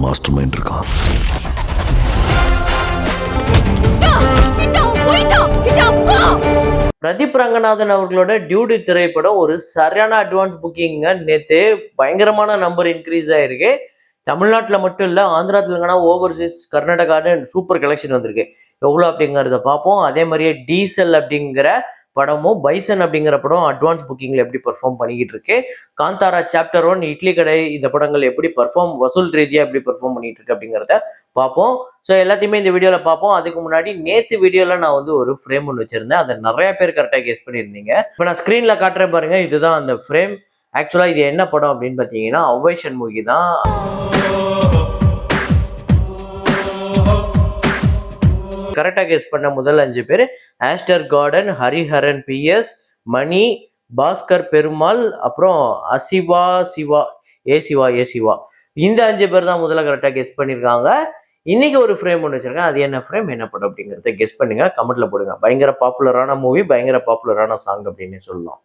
Master mind இருக்கான். பிரதீப் ரங்கநாதன் அவர்களோட dude திரைப்படம் ஒரு சரியான அட்வான்ஸ் புக்கிங்க. நேற்று பயங்கரமான நம்பர் இன்க்ரீஸ் ஆயிருக்கு. தமிழ்நாட்டில் மட்டும் இல்லை, ஆந்திரா தெலுங்கானா ஓவர்சீஸ் கர்நாடகான்னு சூப்பர் கலெக்ஷன் வந்திருக்கு. எவ்வளோ அப்படிங்கிறத பார்ப்போம். அதே மாதிரியே டீசல் அப்படிங்கிற படமும் பைசன் அப்படிங்கிற படம் அட்வான்ஸ் புக்கிங்கில் எப்படி பர்ஃபார்ம் பண்ணிக்கிட்டு இருக்கு, காந்தாரா சாப்டர் 1, இட்லி கடை, இந்த படங்கள் எப்படி பர்ஃபார்ம் வசூல் ரீதியாக எப்படி பர்ஃபார்ம் பண்ணிட்டு இருக்கு அப்படிங்கிறத பார்ப்போம். ஸோ எல்லாத்தையுமே இந்த வீடியோவில் பார்ப்போம். அதுக்கு முன்னாடி நேற்று வீடியோவில் நான் வந்து ஒரு ஃப்ரேம் ஒன்று வச்சிருந்தேன். அதை நிறைய பேர் கரெக்டாக கெஸ் பண்ணியிருந்தீங்க. இப்போ நான் ஸ்க்ரீனில் காட்டுறேன் பாருங்க, இதுதான் அந்த ஃப்ரேம். ஆக்சுவலாக இது என்ன படம் அப்படின்னு பார்த்தீங்கன்னா ஒவ்வை சண்முகி தான். கரெக்டாக கெஸ் பண்ண முதல் 5 பேர் ஆஸ்டர் கார்டன், ஹரிஹரன் PS, மணி, பாஸ்கர் பெருமாள், அப்புறம் அசிவா சிவா ஏசிவா. இந்த 5 பேர் தான் முதல்ல கரெக்டாக கெஸ் பண்ணியிருக்காங்க. இன்னைக்கு ஒரு ஃப்ரேம் ஒன்று வச்சிருக்கேன். அது என்ன ஃப்ரேம், என்ன படம் அப்படிங்கிறத கெஸ் பண்ணுங்க, கமெண்ட்ல போடுங்க. பயங்கர பாப்புலரான மூவி, பயங்கர பாப்புலரான சாங் அப்படின்னு சொல்லலாம்.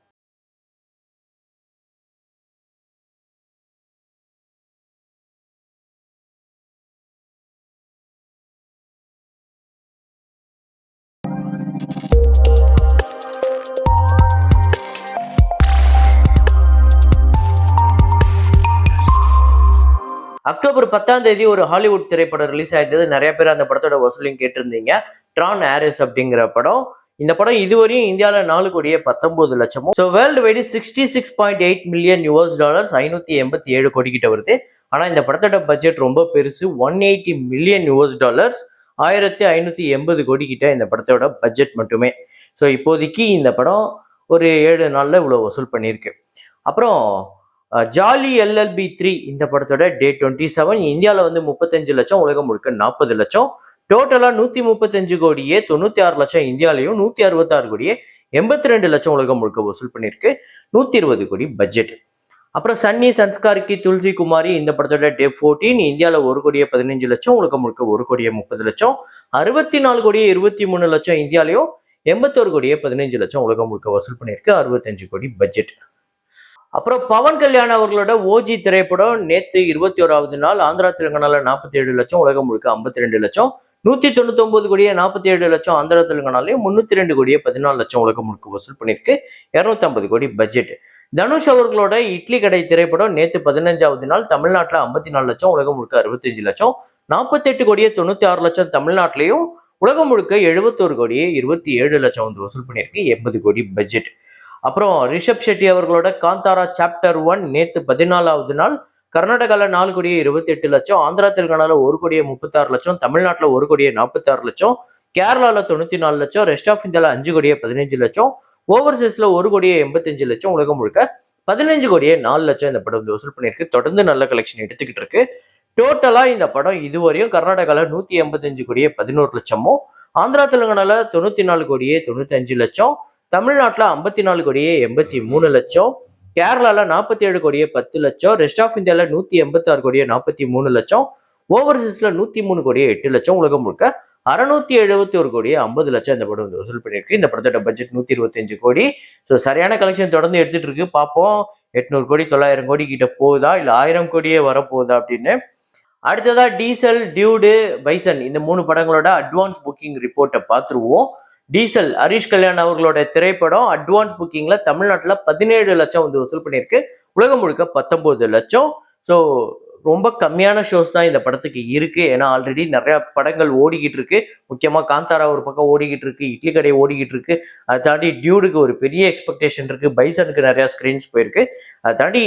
அக்டோபர் 10 ஒரு ஹாலிவுட் திரைப்படம் ரிலீஸ் ஆயிட்டது. நிறைய பேர் அந்த படத்தோட வசூலையும் கேட்டிருந்தீங்க. ட்ரான் ஹாரிஸ் அப்படிங்கிற படம். இந்த படம் இதுவரையும் இந்தியாவில் 4,19 லட்சமும், ஸோ வேர்ல்டு வைடு $66.8 மில்லியன், $587 கோடி கிட்ட வருது. ஆனால் இந்த படத்தோட பட்ஜெட் ரொம்ப பெருசு, $180 மில்லியன், $1,580 கோடி கிட்ட இந்த படத்தோட பட்ஜெட் மட்டுமே. ஸோ இப்போதைக்கு இந்த படம் ஒரு 7 நாளில் இவ்வளோ வசூல் பண்ணியிருக்கு. அப்புறம் ஜாலி LLB 3 இந்த படத்தோட டே 27 இந்தியாவில் வந்து 35 லட்சம், உலகம் முழுக்க 40 லட்சம். டோட்டலாக 135 கோடியே 96 லட்சம் இந்தியாலையும், 166 கோடியே 82 லட்சம் உலகம் முழுக்க வசூல் பண்ணியிருக்கு. 120 கோடி பட்ஜெட். அப்புறம் சன்னி சன்ஸ்கார்கி துளசி குமாரி இந்த படத்தோட டே 14 இந்தியாவில் 1 கோடியே 15 லட்சம், உலகம் முழுக்க 1 கோடியே 30 லட்சம். 64 கோடியே 23 லட்சம் இந்தியாலையும், 81 கோடியே 15 லட்சம் உலகம் முழுக்க வசூல் பண்ணியிருக்கு. 65 கோடி பட்ஜெட். அப்புறம் பவன் கல்யாண் அவர்களோட ஓஜி திரைப்படம் நேற்று 21வது நாள் ஆந்திரா தெலுங்கானால 47 லட்சம், உலகம் முழுக்க 52 லட்சம். 199 கோடியே 47 லட்சம் ஆந்திரா தெலுங்கானாலையும், 302 கோடியே 14 லட்சம் உலகம் முழுக்க வசூல் பண்ணியிருக்கு. 250 கோடி பட்ஜெட். தனுஷ் அவர்களோட இட்லி கடை திரைப்படம் நேற்று 15வது நாள் தமிழ்நாட்டில் 54 லட்சம், உலகம் முழுக்க 65 லட்சம். 48 கோடியே 96 லட்சம் தமிழ்நாட்டிலையும், உலகம் முழுக்க 71 கோடியே 27 லட்சம் வந்து வசூல் பண்ணியிருக்கு. 80 கோடி பட்ஜெட். அப்புறம் ரிஷப் ஷெட்டி அவர்களோட காந்தாரா சாப்டர் 1 நேற்று 14வது நாள் கர்நாடகாவில் 4 கோடியே 28 லட்சம், ஆந்திரா தெலுங்கானால 1 கோடியே 36 லட்சம், தமிழ்நாட்டில் 1 கோடியே 46 லட்சம், கேரளாவில் 94 லட்சம், ரெஸ்ட் ஆஃப் இந்தியாவில் 5 கோடியே 15 லட்சம், ஓவர்சீஸ்ல 1 கோடியே 85 லட்சம், உலகம் முழுக்க 15 கோடியே 4 லட்சம் இந்த படம் வசூல் பண்ணியிருக்கு. தொடர்ந்து நல்ல கலெக்ஷன் எடுத்துக்கிட்டு இருக்கு. டோட்டலா இந்த படம் இதுவரையும் கர்நாடகாவில் 185 கோடியே 11 லட்சமும், ஆந்திரா தெலுங்கானால 94 கோடியே 95 லட்சம், தமிழ்நாட்டில் 54 கோடியே 83 லட்சம், கேரளாவில் 47 கோடியே 10 லட்சம், ரெஸ்ட் ஆஃப் இந்தியாவில் 186 கோடியே 43 லட்சம், ஓவர்சீஸ்ல 103 கோடியே 8 லட்சம், உலகம் முழுக்க 671 கோடியே 50 லட்சம் இந்த படம் வந்து வசூல் பண்ணியிருக்கு. இந்த படத்தோட பட்ஜெட் 125 கோடி. ஸோ சரியான கலெக்ஷன் தொடர்ந்து எடுத்துட்டு இருக்கு. பார்ப்போம் 800 கோடி 900 கோடி கிட்ட போகுதா, இல்லை 1000 கோடியே வரப்போகுதா அப்படின்னு. அடுத்ததா டீசல், டியூடு, பைசன் இந்த 3 படங்களோட அட்வான்ஸ் புக்கிங் ரிப்போர்ட்டை பார்த்துருவோம். டீசல் ஹரிஷ் கல்யாண் அவர்களோட திரைப்படம் அட்வான்ஸ் புக்கிங்ல தமிழ்நாட்டில் 17 லட்சம் வந்து வசூல் பண்ணியிருக்கு, உலகம் முழுக்க 19 லட்சம். ஸோ ரொம்ப கம்மியான ஷோஸ் தான் இந்த படத்துக்கு இருக்கு. ஏன்னா ஆல்ரெடி நிறைய படங்கள் ஓடிக்கிட்டு இருக்கு. முக்கியமா காந்தாரா ஒரு பக்கம் ஓடிக்கிட்டு இருக்கு, இட்லி கடை ஓடிக்கிட்டு இருக்கு. அதை தாண்டி டியூடுக்கு ஒரு பெரிய எக்ஸ்பெக்டேஷன் இருக்கு, பைசனுக்கு நிறைய ஸ்கிரீன்ஸ் போயிருக்கு. அதை தாண்டி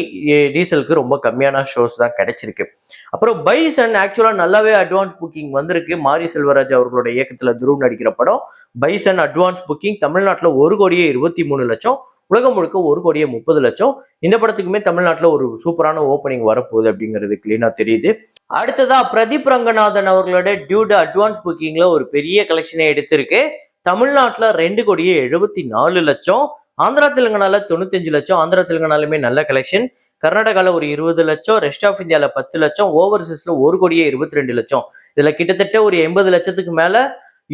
டீசலுக்கு ரொம்ப கம்மியான ஷோஸ் தான் கிடைச்சிருக்கு. அப்புறம் பைசன் ஆக்சுவலா நல்லாவே அட்வான்ஸ் புக்கிங் வந்திருக்கு. மாரி செல்வராஜ் அவர்களோட இயக்கத்துல துருவ் நடிக்கிற படம் பைசன் அட்வான்ஸ் புக்கிங் தமிழ்நாட்டில் 1 கோடியே 23 லட்சம், உலகம் முழுக்க 1 கோடியே 30 லட்சம். இந்த படத்துக்குமே தமிழ்நாட்டில் ஒரு சூப்பரான ஓப்பனிங் வரப்போகுது அப்படிங்கிறது கிளீனா தெரியுது. அடுத்ததா பிரதீப் ரங்கநாதன் அவர்களோட டியூட் அட்வான்ஸ் புக்கிங்ல ஒரு பெரிய கலெக்ஷனை எடுத்திருக்கு. தமிழ்நாட்டில் 2 கோடியே 74 லட்சம், ஆந்திரா தெலுங்கானால 95 லட்சம், ஆந்திரா தெலுங்கானாலுமே நல்ல கலெக்ஷன். கர்நாடகாவில் ஒரு 20 லட்சம், ரெஸ்ட் ஆஃப் இந்தியாவில் 10 லட்சம், ஓவர்சீஸ்ல 1 கோடியே 22 லட்சம். இதுல கிட்டத்தட்ட ஒரு 80 லட்சத்துக்கு மேல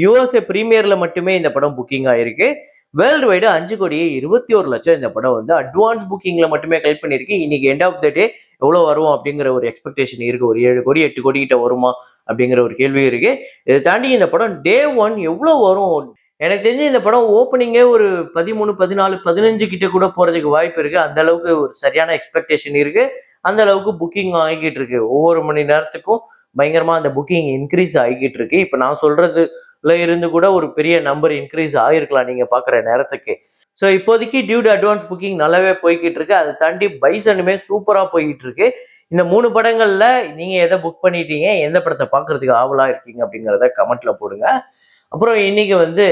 USA பிரீமியர்ல மட்டுமே இந்த படம் புக்கிங் ஆயிருக்கு. வேர்ல்டு வைடு 5,21,00,000 இந்த படம் வந்து அட்வான்ஸ் புக்கிங்ல மட்டுமே கலெக்ட் பண்ணிருக்கு. இன்னைக்கு எண்ட் ஆஃப் த டே எவ்வளவு வரும் அப்படிங்கிற ஒரு எக்ஸ்பெக்டேஷன் இருக்கு. ஒரு 7 கோடி 8 கோடி கிட்ட வருமா அப்படிங்கிற ஒரு கேள்வி இருக்கு. இதை தாண்டி இந்த படம் டே ஒன் எவ்வளவு வரும்? எனக்கு தெரிஞ்சு இந்த படம் ஓப்பனிங்கே ஒரு 13, 14, 15 கிட்ட கூட போறதுக்கு வாய்ப்பு இருக்கு. அந்த அளவுக்கு ஒரு சரியான எக்ஸ்பெக்டேஷன் இருக்கு. அந்த அளவுக்கு புக்கிங் ஆகிக்கிட்டு இருக்கு. ஒவ்வொரு மணி நேரத்துக்கும் பயங்கரமா அந்த புக்கிங் இன்க்ரீஸ் ஆகிக்கிட்டு இருக்கு. இப்ப நான் சொல்றதுல இருந்து கூட ஒரு பெரிய நம்பர் இன்க்ரீஸ் ஆகிருக்கலாம் நீங்க பாக்குற நேரத்துக்கு. ஸோ இப்போதைக்கு டியூட் அட்வான்ஸ் புக்கிங் நல்லாவே போய்கிட்டு இருக்கு. அதை தாண்டி பைசனுமே சூப்பரா போய்கிட்டு இருக்கு. இந்த 3 படங்கள்ல நீங்க எதை புக் பண்ணிட்டீங்க, எந்த படத்தை பாக்குறதுக்கு ஆவலா இருக்கீங்க அப்படிங்கிறத கமெண்ட்ல போடுங்க. அப்புறம் இன்னைக்கு வந்து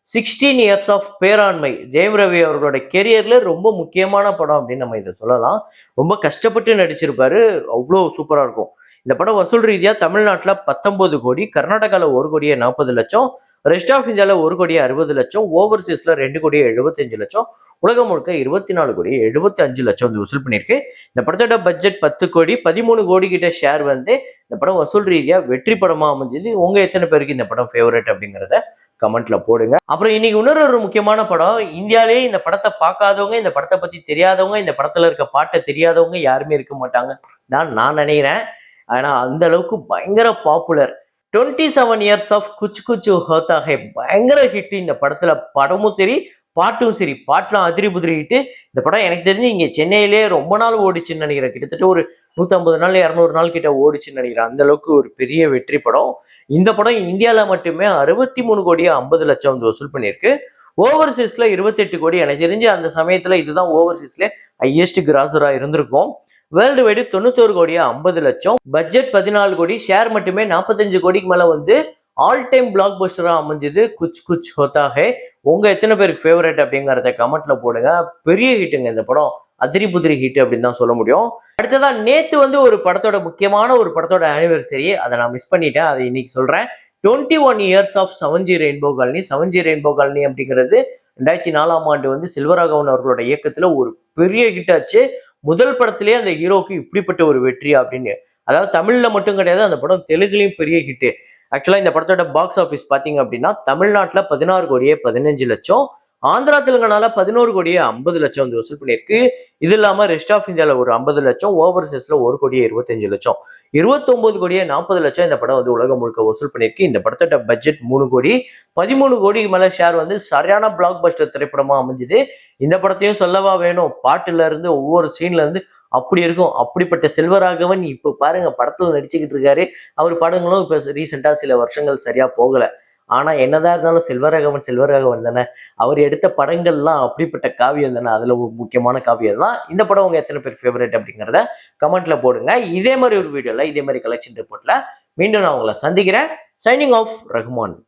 16 இயர்ஸ் ஆஃப் பேராண்மை ஜெயம் ரவி அவர்களோட கெரியர்ல ரொம்ப முக்கியமான படம் அப்படின்னு நம்ம இதை சொல்லலாம். ரொம்ப கஷ்டப்பட்டு நடிச்சிருப்பாரு. அவ்வளோ சூப்பரா இருக்கும். இந்த படம் வசூல் ரீதியா தமிழ்நாட்டுல 19 கோடி, கர்நாடகால 1,40,00,000, ரெஸ்ட் ஆஃப் இந்தியால 1,60,00,000, ஓவர்சீஸ்ல 2,75,00,000, உலகம் முழுக்க 24,75,00,000 வந்து வசூல் பண்ணியிருக்கு. இந்த படத்தோட பட்ஜெட் 10 கோடி, 13 கோடி கிட்ட ஷேர் வந்து இந்த படம் வசூல் ரீதியா வெற்றி படமா அமைஞ்சது. உங்க எத்தனை பேருக்கு இந்த படம் ஃபேவரட் அப்படிங்கிறத கமெண்ட்ல போடுங்க. அப்புறம் இன்னைக்கு இன்னொரு முக்கியமான படம். இந்தியாலேயே இந்த படத்தை பார்க்காதவங்க, இந்த படத்தை பத்தி தெரியாதவங்க, இந்த படத்துல இருக்க பாட்டை தெரியாதவங்க யாருமே இருக்க மாட்டாங்க தான் நான் நினைக்கிறேன். ஆனா அந்த அளவுக்கு பயங்கர பாப்புலர் 27 இயர்ஸ் ஆஃப் குச் குச் ஹோத்தா ஹே பயங்கர ஹிட். இந்த படத்துல படமும் சரி பாட்டும் சரி, பாட்டுலாம் அதிரி புதிரிட்டு. இந்த படம் எனக்கு தெரிஞ்சு இங்க சென்னையிலே ரொம்ப நாள் ஓடிச்சுன்னு நினைக்கிறேன். கிட்டத்தட்ட ஒரு 150 நாள் 200 நாள் கிட்ட ஓடிச்சுன்னு நினைக்கிறேன். அந்த அளவுக்கு ஒரு பெரிய வெற்றி படம். இந்த படம் இந்தியால மட்டுமே 63 கோடி 50,00,000 வந்து வசூல் பண்ணியிருக்கு. ஓவர்சீஸ்ல 28 கோடி. எனக்கு தெரிஞ்சு அந்த சமயத்துல இதுதான் ஓவர்சீஸ்ல ஹையஸ்ட் கிராசரா இருந்திருக்கும். வேர்ல்டு வைடு 91 கோடியா 50,00,000, பட்ஜெட் 14 கோடி, ஷேர் மட்டுமே 45 கோடிக்கு மேல வந்து ஆல் டைம் பிளாக் பஸ்டரா அமைஞ்சது குச் குச் ஹோத்தா ஹே. உங்க எத்தனை பேருக்கு ஃபேவரட் அப்படிங்கறத கமெண்ட்ல போடுங்க. பெரிய ஹிட்டுங்க இந்த படம், அதிரி புதிரி ஹிட் அப்படின்னு தான் சொல்ல முடியும். அடுத்ததா நேத்து வந்து ஒரு படத்தோட முக்கியமான ஒரு படத்தோட ஆனிவர்சரி, அதை நான் மிஸ் பண்ணிட்டேன். அதை இன்னைக்கு சொல்றேன். 21 years of 7G Rainbow Colony. 7G Rainbow Colony அப்படிங்கிறது 2004ஆம் ஆண்டு வந்து செல்வராகவன் அவர்களோட இயக்கத்துல ஒரு பெரிய ஹிட் ஆச்சு. முதல் படத்திலேயே அந்த ஹீரோக்கு இப்படிப்பட்ட ஒரு வெற்றி அப்படின்னு. அதாவது தமிழ்ல மட்டும் கிடையாது, அந்த படம் தெலுங்குலயும் பெரிய ஹிட். ஆக்சுவலா இந்த படத்தோட பாக்ஸ் ஆஃபீஸ் பாத்தீங்க அப்படின்னா தமிழ்நாட்டுல 16 கோடியே 15,00,000, ஆந்திரா தெலுங்கானால 11 கோடியே 50,00,000 வந்து வசூல் பண்ணியிருக்கு. இது இல்லாம ரெஸ்ட் ஆஃப் இந்தியால ஒரு 50,00,000, ஓவர்சீஸ்ல 1 கோடியே 25,00,000, 29 கோடியே 40,00,000 இந்த படம் வந்து உலகம் முழுக்க வசூல் பண்ணியிருக்கு. இந்த படத்தோட பட்ஜெட் 3 கோடி, 13 கோடிக்கு மேல ஷேர் வந்து சரியான பிளாக் பஸ்டர் திரைப்படமா அமைஞ்சுது. இந்த படத்தையும் சொல்லவா வேணும். பாட்டுல இருந்து ஒவ்வொரு சீன்ல இருந்து அப்படி இருக்கும். அப்படிப்பட்ட செல்வராகவன் இப்ப பாருங்க படத்துல நடிச்சுக்கிட்டு இருக்காரு. அவர் படங்களும் இப்ப ரீசெண்டா சில வருஷங்கள் சரியா போகல. ஆனா என்னதான் இருந்தாலும் செல்வராகவன் செல்வராகவன் தானே. அவர் எடுத்த படங்கள்லாம் அப்படிப்பட்ட காவியம் தானே. அதுல ஒரு முக்கியமான காவியம் தான் இந்த படம். உங்க எத்தனை பேர் ஃபேவரட் அப்படிங்கிறத கமெண்ட்ல போடுங்க. இதே மாதிரி ஒரு வீடியோல இதே மாதிரி கலெக்ஷன் ரிப்போர்ட்ல மீண்டும் நான் உங்களை சந்திக்கிறேன். Signing off Rahman.